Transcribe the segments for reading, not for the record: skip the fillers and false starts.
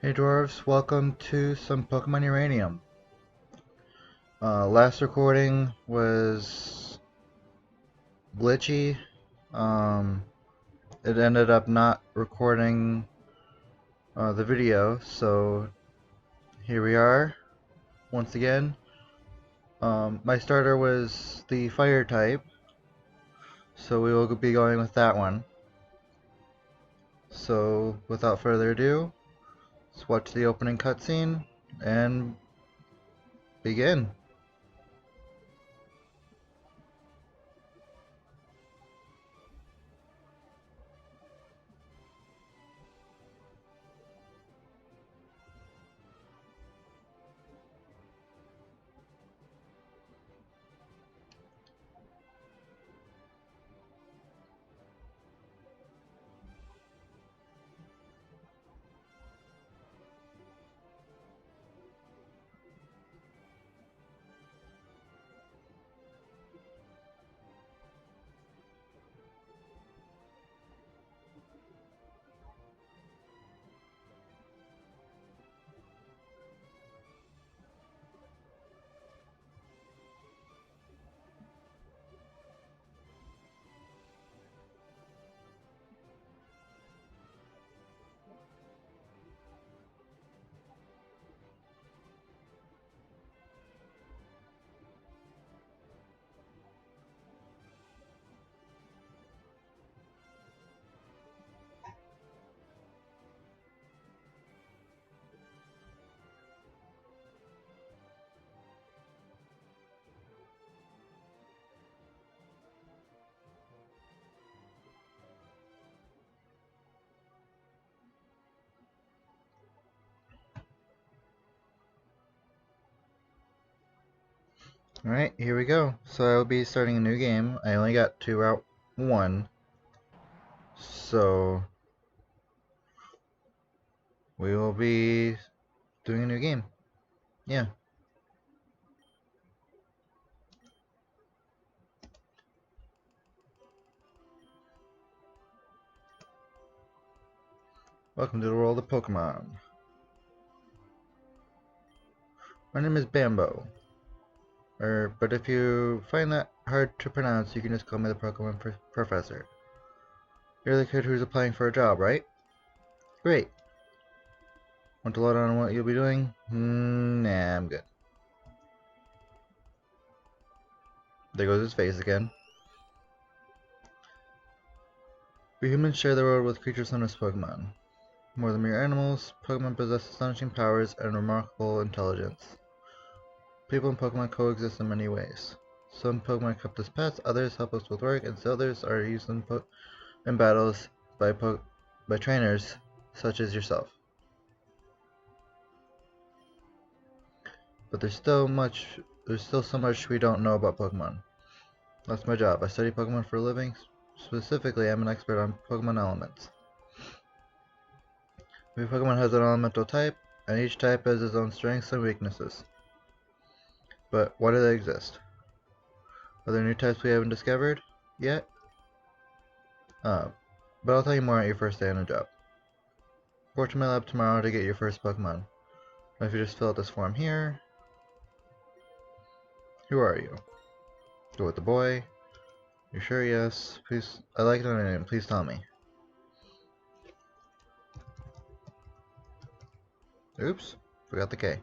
Hey Dwarves, welcome to some Pokemon Uranium. Last recording was glitchy. It ended up not recording the video, so here we are once again. My starter was the fire type, so we will be going with that one. So without further ado, let's watch the opening cutscene and begin. Alright, here we go. So I will be starting a new game. I only got to Route 1. So we will be doing a new game. Yeah. Welcome to the world of Pokemon. My name is Bambo. But if you find that hard to pronounce, you can just call me the Pokemon Professor. You're the kid who's applying for a job, right? Great. Want to load on what you'll be doing? Nah, I'm good. There goes his face again. We humans share the world with creatures known as Pokemon. More than mere animals, Pokemon possess astonishing powers and remarkable intelligence. People and Pokemon coexist in many ways. Some Pokemon are kept as pets, others help us with work, and still others are used in battles by trainers such as yourself. But there's still so much we don't know about Pokemon. That's my job. I study Pokemon for a living. Specifically, I'm an expert on Pokemon elements. Every Pokemon has an elemental type, and each type has its own strengths and weaknesses. But why do they exist? Are there new types we haven't discovered yet? But I'll tell you more at your first day on the job. Report to my lab tomorrow to get your first Pokemon. If you just fill out this form here. Who are you? Go with the boy. You sure? Yes. Please. I like the name. Please tell me. Oops. Forgot the K.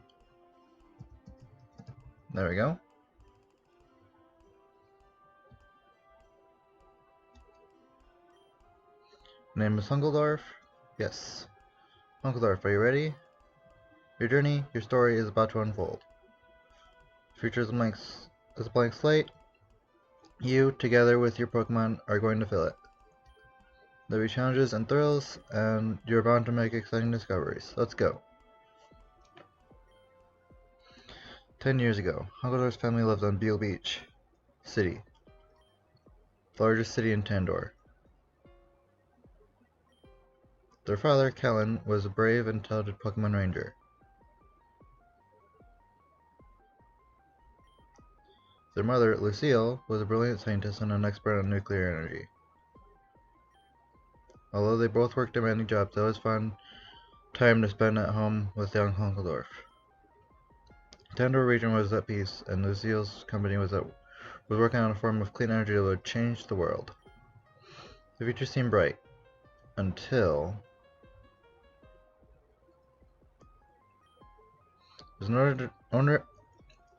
There we go. Name is Dwarf? Yes. Dwarf, are you ready? Your journey, your story is about to unfold. Future is a blank slate. You, together with your Pokemon, are going to fill it. There'll be challenges and thrills, and you're bound to make exciting discoveries. Let's go. 10 years ago, Dwarf's family lived on Beale Beach City, the largest city in Tandor. Their father, Kellen, was a brave and talented Pokemon Ranger. Their mother, Lucille, was a brilliant scientist and an expert on nuclear energy. Although they both worked demanding jobs, it was fun time to spend at home with young Uncle Dwarf. The Andor region was at peace, and Lucille's company was working on a form of clean energy that would change the world. The future seemed bright, until it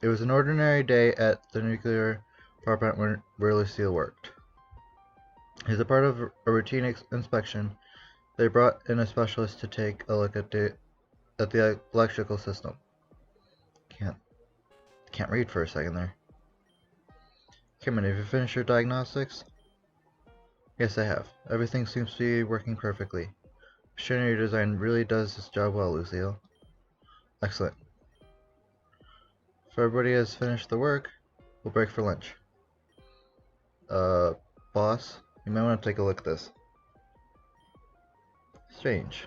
was an ordinary day at the nuclear power plant where Lucille worked. As a part of a routine inspection, they brought in a specialist to take a look at the electrical system. Can't read for a second there. Come on, have you finished your diagnostics? Yes, I have. Everything seems to be working perfectly. Machinery design really does its job well, Lucille. Excellent. If everybody has finished the work, we'll break for lunch. Boss, you might want to take a look at this. Strange.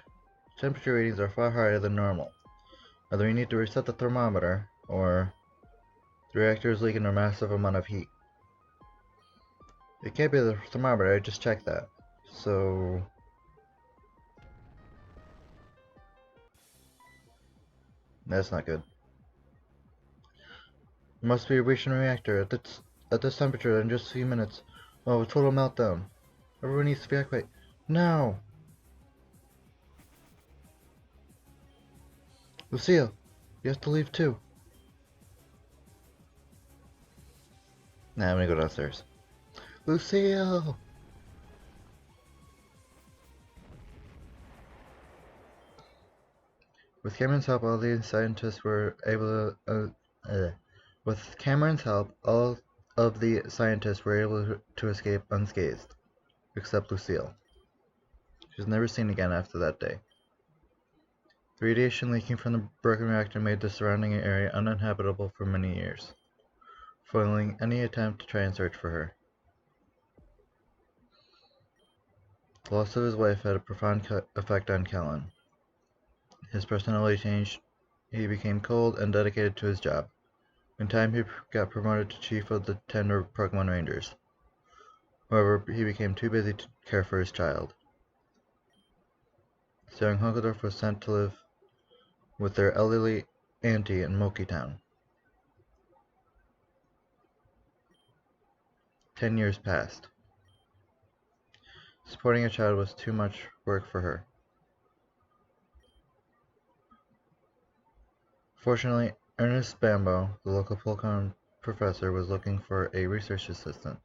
Temperature readings are far higher than normal. Either we need to reset the thermometer, or the reactor is leaking a massive amount of heat. It can't be the thermometer, I just checked that. So... that's not good. It must be a breaching reactor. At this temperature, in just a few minutes, we'll have a total meltdown. Everyone needs to evacuate. Now! Lucille, you have to leave too. Nah, I'm gonna go downstairs. Lucille! With Cameron's help, all the scientists were able to... With Cameron's help, all of the scientists were able to escape unscathed, except Lucille. She was never seen again after that day. The radiation leaking from the broken reactor made the surrounding area uninhabitable for many years, foiling any attempt to try and search for her. The loss of his wife had a profound effect on Callan. His personality changed. He became cold and dedicated to his job. In time, he got promoted to chief of the 10 Pokemon Rangers. However, he became too busy to care for his child. So young Hunkledorf was sent to live with their elderly auntie in Moki Town. 10 years passed. Supporting a child was too much work for her. Fortunately, Ernest Bambo, the local Pokemon professor, was looking for a research assistant.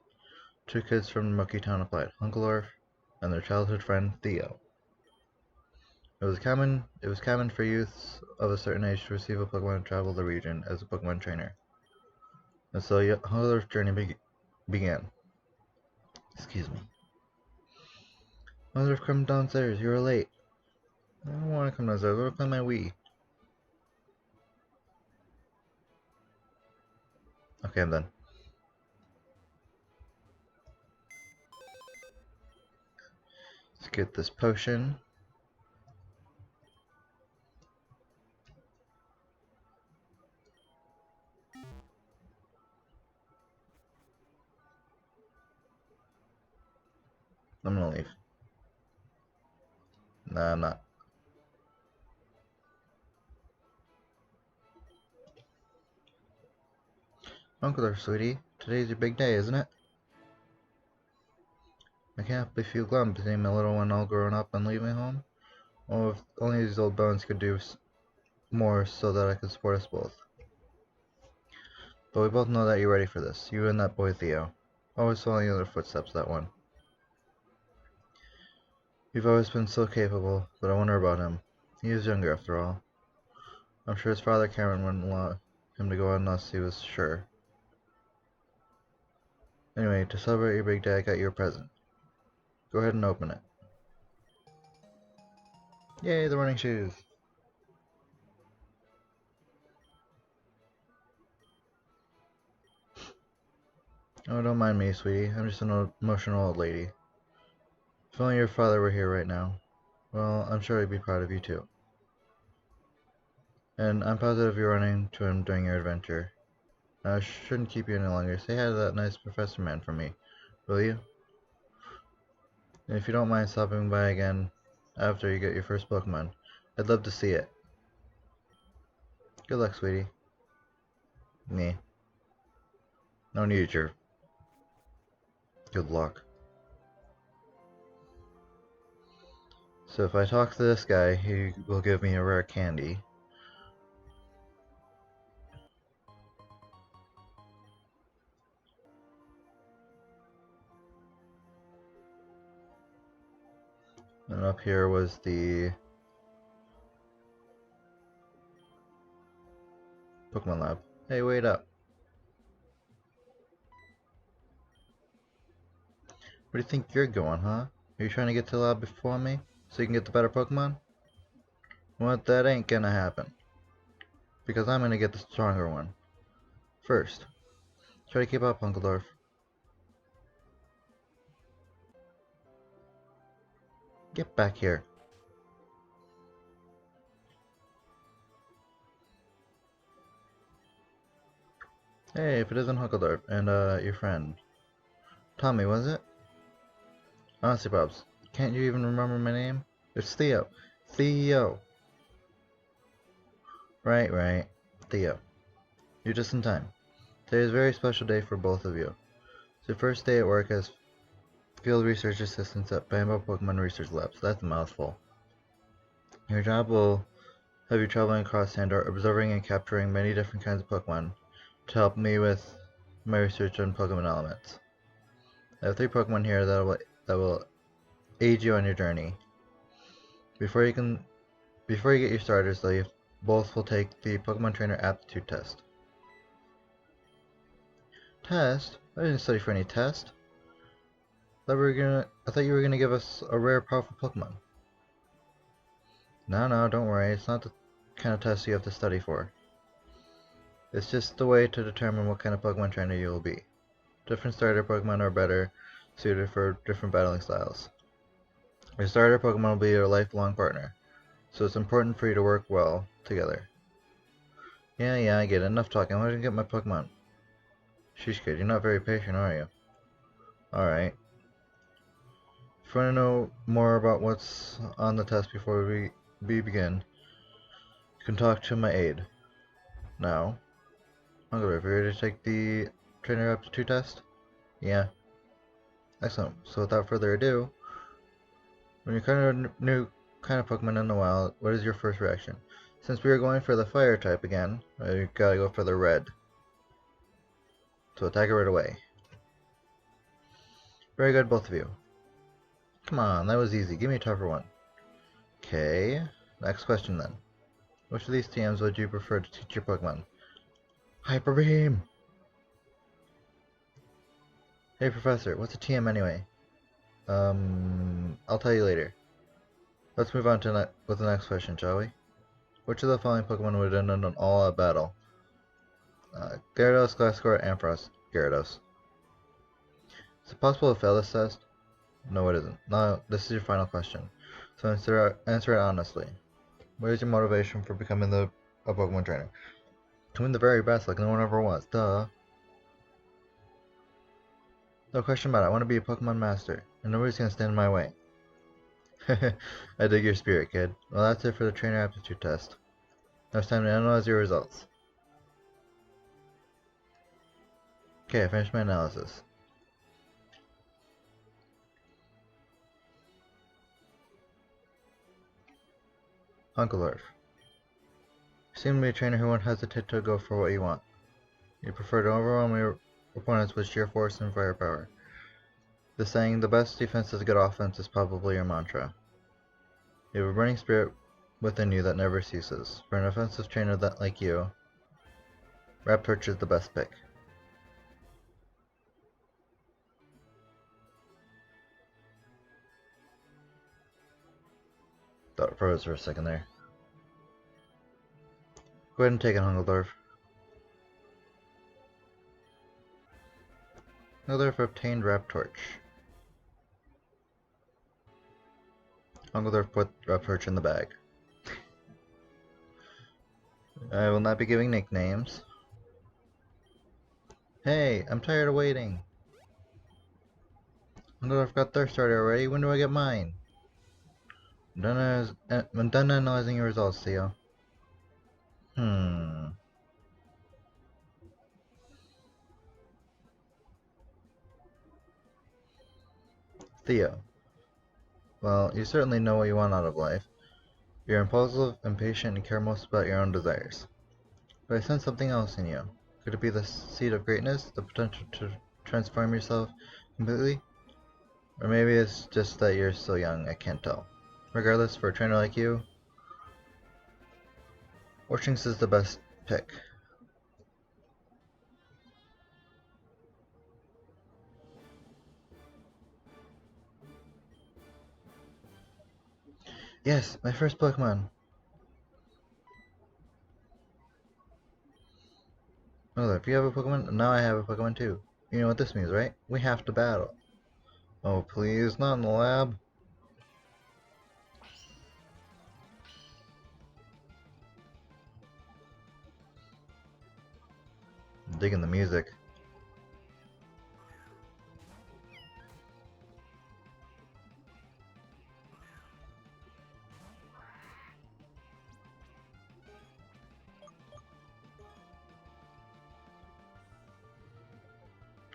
2 kids from Moki Town applied, Hunkledorf and their childhood friend Theo. It was common for youths of a certain age to receive a Pokemon and travel the region as a Pokemon trainer. And so Hunkledorf's journey began. Excuse me. Hunkledorf, come downstairs, you're late. I don't want to come downstairs, I want to play my Wii. Okay, I'm done. Let's get this potion. I'm gonna leave. Nah, I'm not. Hunkledorf, sweetie, today's your big day, isn't it? I can't help but feel glum seeing my little one all grown up and leaving home. Oh, if only these old bones could do more so that I could support us both. But we both know that you're ready for this, you and that boy Theo. Always following in their footsteps, that one. You've always been so capable, but I wonder about him. He is younger after all. I'm sure his father Cameron wouldn't want him to go unless he was sure. Anyway, to celebrate your big day, I got you a present. Go ahead and open it. Yay, the running shoes! Oh, don't mind me, sweetie. I'm just an emotional old lady. If only your father were here right now. Well, I'm sure he'd be proud of you too. And I'm positive you're running to him during your adventure. I shouldn't keep you any longer. Say hi to that nice professor man for me, will you? And if you don't mind stopping by again after you get your first Pokemon, I'd love to see it. Good luck, sweetie. Me. No need your good luck. So if I talk to this guy, he will give me a rare candy. And up here was the Pokemon Lab. Hey, wait up. Where do you think you're going, huh? Are you trying to get to the lab before me, so you can get the better Pokemon? Well, that ain't gonna happen. Because I'm gonna get the stronger one. First. Try to keep up, Uncle Dwarf. Get back here. Hey, if it isn't Huckledorf and, your friend. Tommy, was it? Honestly, Bobs, can't you even remember my name? It's Theo. Theo. Right. Theo. You're just in time. Today is a very special day for both of you. It's your first day at work as field research assistants at Bamboo Pokemon Research Labs. That's a mouthful. Your job will have you traveling across Sandor, observing and capturing many different kinds of Pokemon to help me with my research on Pokemon elements. I have 3 Pokemon here that will aid you on your journey. Before you get your starters, though, you both will take the Pokemon Trainer Aptitude Test. Test? I didn't study for any test. I thought you were gonna give us a rare, powerful Pokemon. No, don't worry. It's not the kind of test you have to study for. It's just the way to determine what kind of Pokemon trainer you will be. Different starter Pokemon are better suited for different battling styles. Your starter Pokemon will be your lifelong partner, so it's important for you to work well together. Yeah, I get it. Enough talking. Why don't you get my Pokemon? Sheesh, kid, you're not very patient, are you? Alright. If you want to know more about what's on the test before we begin, you can talk to my aide. Now, Uncle, are you ready to take the Trainer Aptitude Test? Yeah. Excellent. So without further ado, when you encounter a new kind of Pokemon in the wild, what is your first reaction? Since we are going for the Fire type again, you gotta go for the Red. So attack it right away. Very good, both of you. Come on, that was easy. Give me a tougher one. Okay, next question then. Which of these TMs would you prefer to teach your Pokemon? Hyper Beam! Hey Professor, what's a TM anyway? I'll tell you later. Let's move on to with the next question, shall we? Which of the following Pokemon would end in an all-out battle? Gyarados, Glasgow, Ampharos. Gyarados. Is it possible to fail this test? No, it isn't. Now, this is your final question. So answer it honestly. What is your motivation for becoming a Pokemon trainer? To win the very best like no one ever was. Duh. No question about it. I want to be a Pokemon master, and nobody's gonna stand in my way. I dig your spirit, kid. Well, that's it for the trainer aptitude test. Now it's time to analyze your results. Okay, I finished my analysis. Uncle Dwarf. You seem to be a trainer who won't hesitate to go for what you want. You prefer to overwhelm your opponents with sheer force and firepower. The saying, the best defense is a good offense, is probably your mantra. You have a burning spirit within you that never ceases. For an offensive trainer like you, Raptorch is the best pick. Thought it froze for a second there. Go ahead and take it, Hungeldorf. Hungeldorf obtained Raptorch. Hungeldorf put Raptorch in the bag. I will not be giving nicknames. Hey, I'm tired of waiting. Hungeldorf got their starter already. When do I get mine? I'm done analyzing your results, Theo. Hmm. Theo. Well, you certainly know what you want out of life. You're impulsive, impatient, and care most about your own desires. But I sense something else in you. Could it be the seed of greatness, the potential to transform yourself completely? Or maybe it's just that you're so young, I can't tell. Regardless, for a trainer like you, Orchinks is the best pick. Yes, my first Pokemon. Oh, if you have a Pokemon, now I have a Pokemon too. You know what this means, right? We have to battle. Oh, please, not in the lab. I'm digging the music.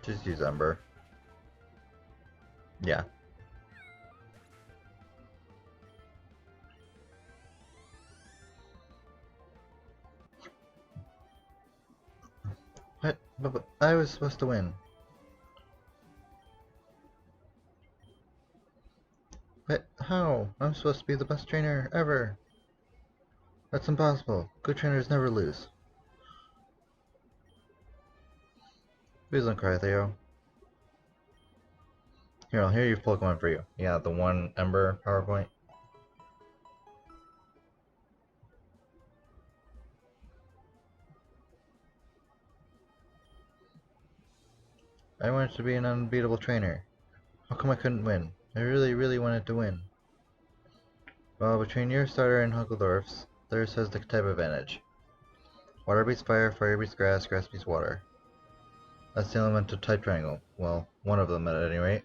Just use Ember. Yeah. What? But I was supposed to win. What? How? I'm supposed to be the best trainer ever. That's impossible. Good trainers never lose. Please don't cry, Theo. Here, I'll hear your Pokemon for you. Yeah, the one Ember PowerPoint. I wanted to be an unbeatable trainer. How come I couldn't win? I really, really wanted to win. Well, between your starter and Uncle Dwarf's, theirs has the type advantage. Water beats fire, fire beats grass, grass beats water. That's the elemental type triangle. Well, one of them at any rate.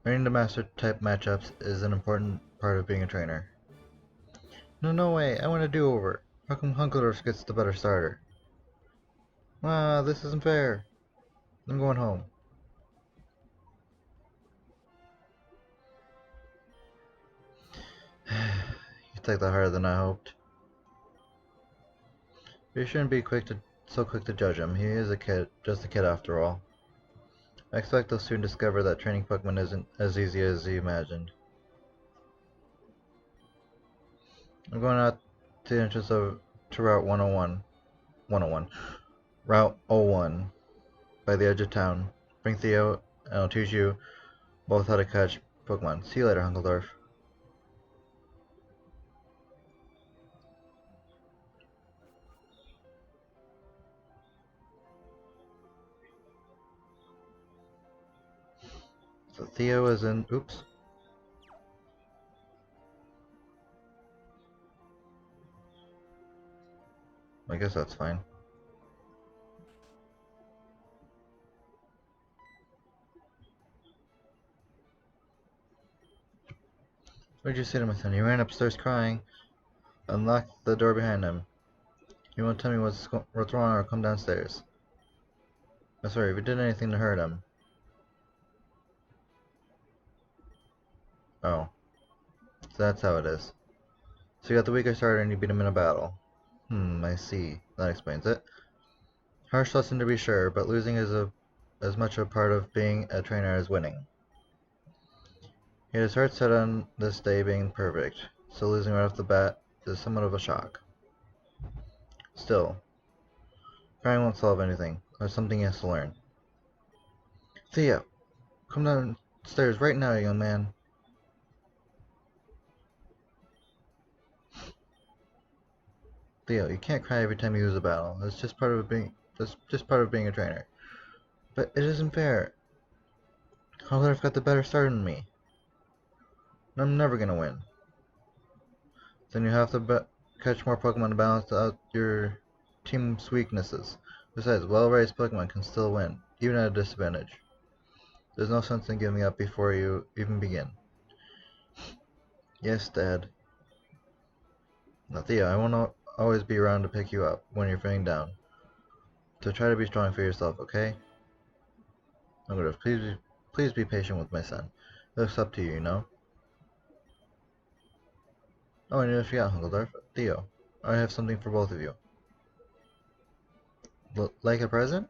Learning to master type matchups is an important part of being a trainer. No, no way, I want a do-over. How come Hunkledorf gets the better starter? Ah, this isn't fair. I'm going home. You take that harder than I hoped. You shouldn't be so quick to judge him. He is a kid, just a kid after all. I expect they'll soon discover that training Pokemon isn't as easy as he imagined. I'm going out to the entrance to Route 101. 101. Route 01. By the edge of town. Bring Theo, and I'll teach you both how to catch Pokemon. See you later, Hunkledorf. So Theo is in. Oops. I guess that's fine. What did you say to my son? He ran upstairs crying and locked the door behind him. You won't tell me what's wrong or come downstairs. I'm sorry, if you did anything to hurt him. Oh, so that's how it is. So you got the weaker starter and you beat him in a battle. I see. That explains it. Harsh lesson to be sure, but losing is as much a part of being a trainer as winning. He had his heart set on this day being perfect, so losing right off the bat is somewhat of a shock. Still, crying won't solve anything. There's something he has to learn. Theo, come downstairs right now, young man. Theo, you can't cry every time you lose a battle. That's just part of being a trainer. But it isn't fair. How could I've got the better start than me? I'm never gonna win. Then you have to catch more Pokemon to balance out your team's weaknesses. Besides, well-raised Pokemon can still win, even at a disadvantage. There's no sense in giving up before you even begin. Yes, Dad. Now, Theo, I won't always be around to pick you up when you're feeling down. So try to be strong for yourself, okay? I'm gonna please be patient with my son. It looks up to you, you know? Oh, I nearly forgot, Uncle Dwarf. Theo, I have something for both of you. Like a present?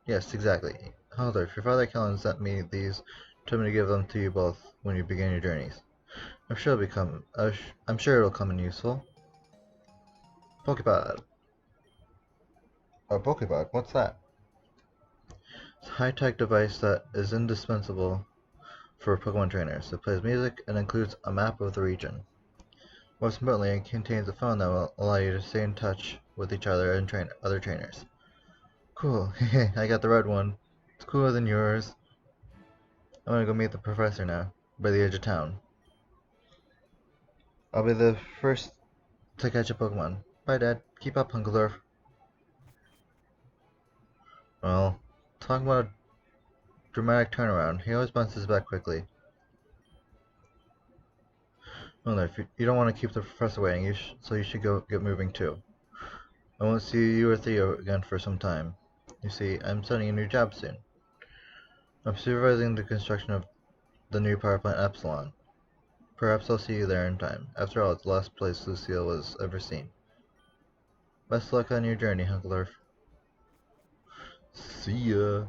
Yes, exactly. Uncle Dwarf, your father Kellen sent me these, told me to give them to you both when you begin your journeys. I'm sure it'll come in useful. Pokepod. Oh, Pokepod? What's that? It's a high-tech device that is indispensable for Pokemon trainers. It plays music and includes a map of the region. Most importantly, it contains a phone that will allow you to stay in touch with each other and train other trainers. Cool. I got the red one. It's cooler than yours. I'm gonna go meet the professor now, by the edge of town. I'll be the first to catch a Pokemon. Bye, Dad. Keep up, Uncle Dwarf. Well, talking about a dramatic turnaround, he always bounces back quickly. Well, if you don't want to keep the professor waiting, so you should go get moving too. I won't see you or Theo again for some time. You see, I'm starting a new job soon. I'm supervising the construction of the new power plant Epsilon. Perhaps I'll see you there in time. After all, it's the last place Lucille was ever seen. Best of luck on your journey, Uncle Dwarf. See ya.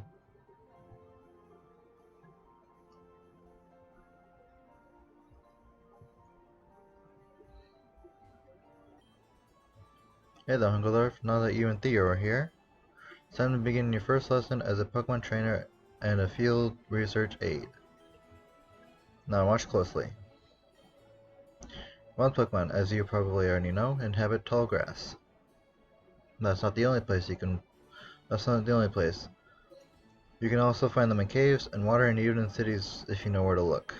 Hey there, Uncle Dwarf. Now that you and Theo are here, it's time to begin your first lesson as a Pokemon trainer and a field research aide. Now watch closely. Wild Pokemon, as you probably already know, inhabit tall grass. That's not the only place That's not the only place. You can also find them in caves and water and even in cities if you know where to look.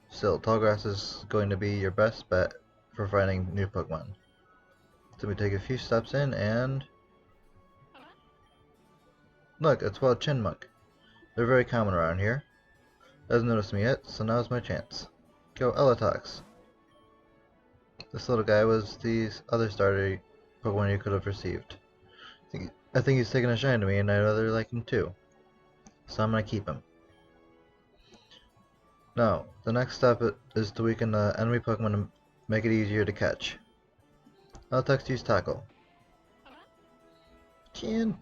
Still, tall grass is going to be your best bet for finding new Pokemon. So we take a few steps in and... Look, it's Wild Chinmunk. They're very common around here. Hasn't noticed me yet, so now's my chance. Go Elatox. This little guy was the other starter Pokemon you could have received. I think he's taken a shine to me and I'd rather like him too. So I'm gonna keep him. Now, the next step is to weaken the enemy Pokemon to make it easier to catch. Elatox use Tackle. Chin!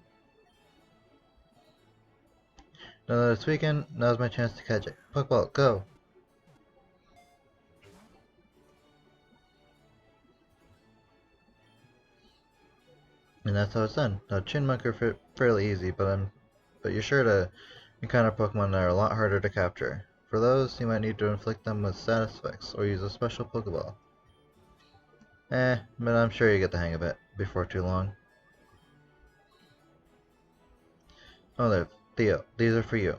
Now that it's weakened, now's my chance to catch it. Pokeball, go! And that's how it's done. Now Chinmunk are fairly easy, but you're sure to encounter Pokemon that are a lot harder to capture. For those, you might need to inflict them with status effects, or use a special Pokeball. But I'm sure you get the hang of it before too long. Oh there, Theo, these are for you.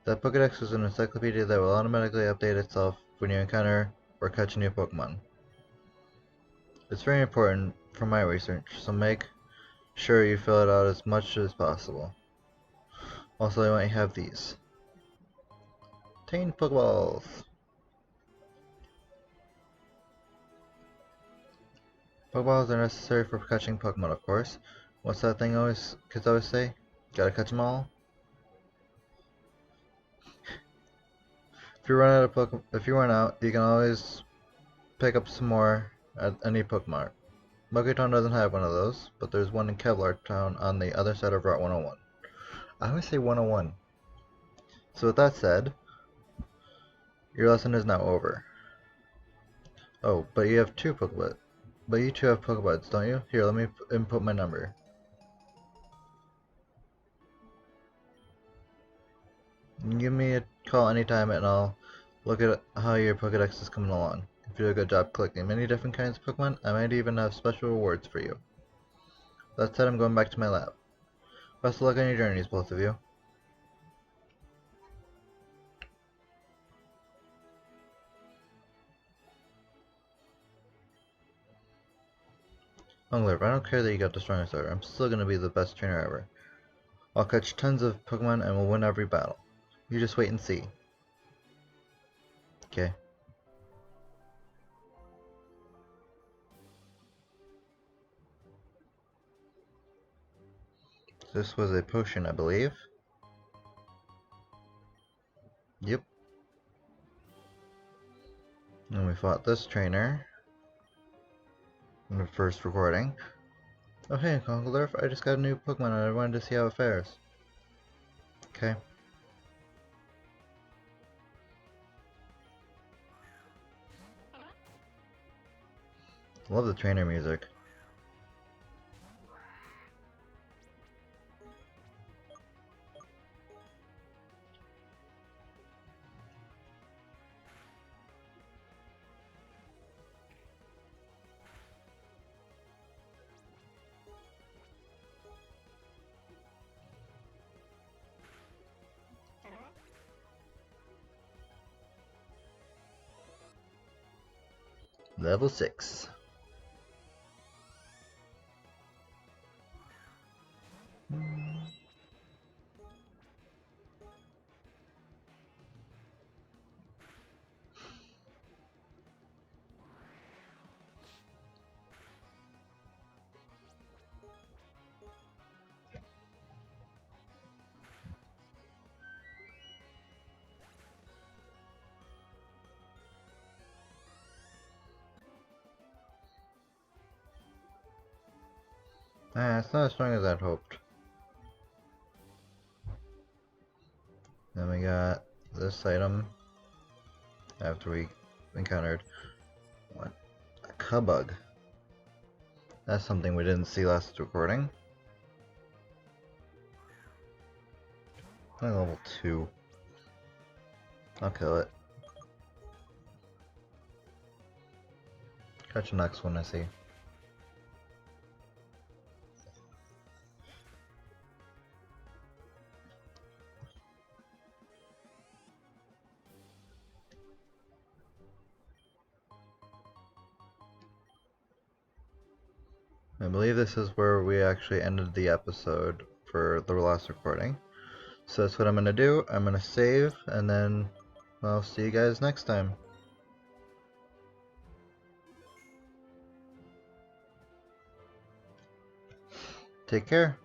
That Pokedex is an encyclopedia that will automatically update itself when you encounter or catch a new Pokemon. It's very important for my research, so make sure you fill it out as much as possible. Also, I might have these. 10 Pokeballs! Pokeballs are necessary for catching Pokemon, of course. What's that thing kids always say? Gotta catch 'em all? If you run out, you can always pick up some more at any Pokemon. Moki Town doesn't have one of those, but there's one in Kevlar Town on the other side of Route 101. I always say 101. So with that said, your lesson is now over. Oh, but you have two Pokebuds. But you two have Pokebuds, don't you? Here, let me input my number. You can give me a call anytime and I'll look at how your Pokedex is coming along. If you do a good job collecting many different kinds of Pokemon, I might even have special rewards for you. That said, I'm going back to my lab. Best of luck on your journeys, both of you. Ungler, I don't care that you got the strongest starter. I'm still gonna be the best trainer ever. I'll catch tons of Pokemon and we'll win every battle. You just wait and see. Okay. This was a potion, I believe. Yep. And we fought this trainer in the first recording. Oh hey, Uncle Dwarf, I just got a new Pokemon and I wanted to see how it fares. Okay. Love the trainer music. Level 6. Ah, it's not as strong as I'd hoped. Then we got this item after we encountered what? A Cubug. That's something we didn't see last recording. Only level 2. I'll kill it. Catch the next one I see. I believe this is where we actually ended the episode for the last recording. So that's what I'm gonna do. I'm gonna save and then I'll see you guys next time. Take care.